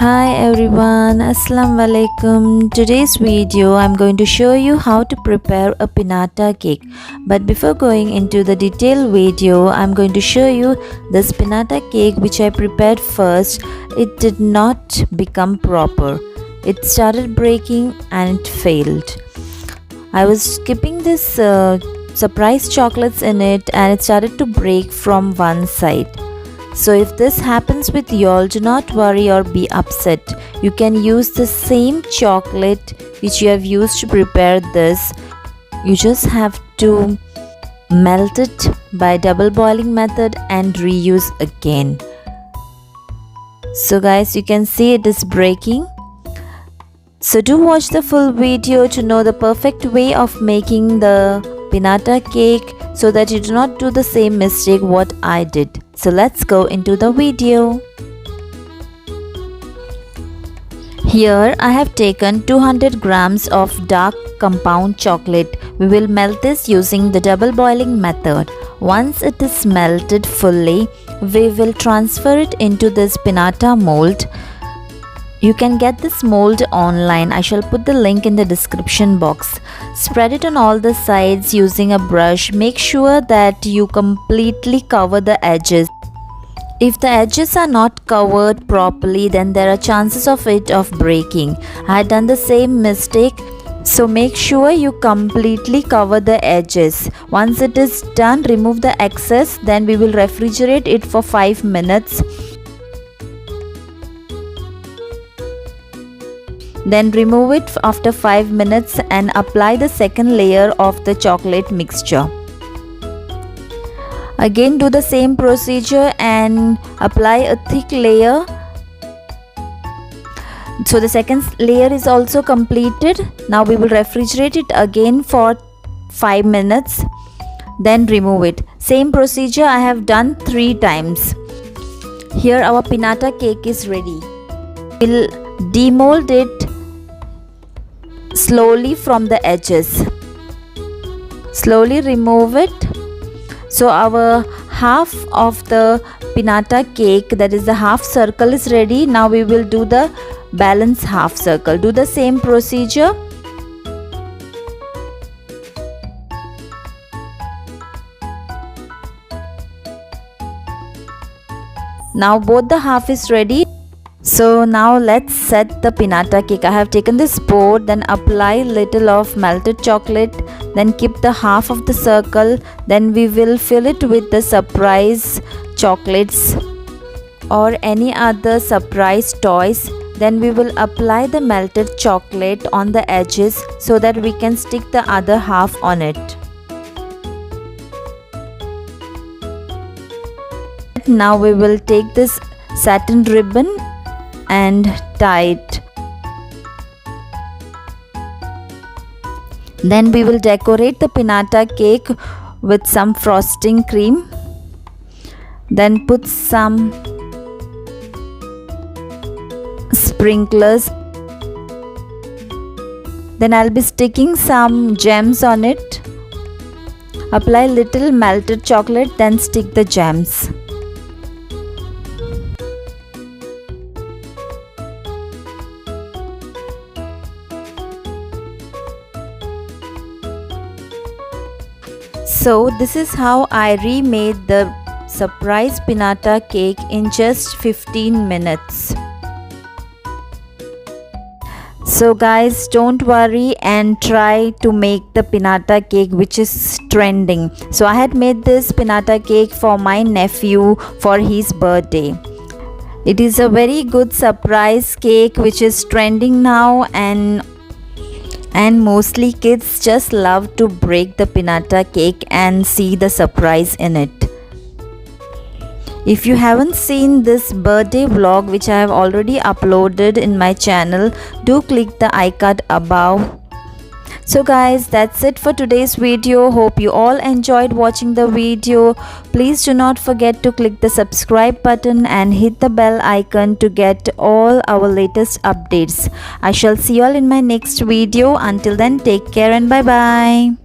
Hi everyone, Assalam walaikum. Today's video I'm going to show you how to prepare a pinata cake. But before going into the detailed video, I'm going to show you this pinata cake which I prepared first. It did not become proper. It started breaking and it failed. I was skipping this surprise chocolates in it and it started to break from one side. So if this happens with y'all, do not worry or be upset. You can use the same chocolate which you have used to prepare this. You just have to melt it by double boiling method and reuse again. So guys, you can see it is breaking. So do watch the full video to know the perfect way of making the pinata cake so that you do not do the same mistake what I did. So let's go into the video. Here I have taken 200 grams of dark compound chocolate. We will melt this using the double boiling method. Once it is melted fully, we will transfer it into this pinata mold. You can get this mold online. I shall put the link in the description box. Spread it on all the sides using a brush. Make sure that you completely cover the edges. If the edges are not covered properly, then there are chances of it breaking. I had done the same mistake. So make sure you completely cover the edges. Once it is done, remove the excess. Then we will refrigerate it for 5 minutes. Then remove it after 5 minutes and apply the second layer of the chocolate mixture. Again do the same procedure and apply a thick layer. So the second layer is also completed. Now we will refrigerate it again for 5 minutes. Then remove it. Same procedure I have done 3 times. Here our pinata cake is ready. We'll demold it slowly from the edges. Slowly remove it. So our half of the pinata cake, that is the half circle, is ready. Now we will do the balance half circle. Do the same procedure. Now both the half is ready. So now let's set the pinata cake. I have taken this board, then apply little of melted chocolate, then keep the half of the circle. Then we will fill it with the surprise chocolates or any other surprise toys. Then we will apply the melted chocolate on the edges so that we can stick the other half on it. Now we will take this satin ribbon and tie it. Then we will decorate the pinata cake with some frosting cream. Then put some sprinklers. Then I'll be sticking some gems on it. Apply little melted chocolate, then stick the gems. So this is how I remade the surprise pinata cake in just 15 minutes. So guys, don't worry and try to make the pinata cake which is trending. So I had made this pinata cake for my nephew for his birthday. It is a very good surprise cake which is trending now, and mostly kids just love to break the pinata cake and see the surprise in it. If you haven't seen this birthday vlog which I have already uploaded in my channel, do click the icon above. So guys, that's it for today's video. Hope you all enjoyed watching the video. Please do not forget to click the subscribe button and hit the bell icon to get all our latest updates. I shall see you all in my next video. Until then, take care and bye bye.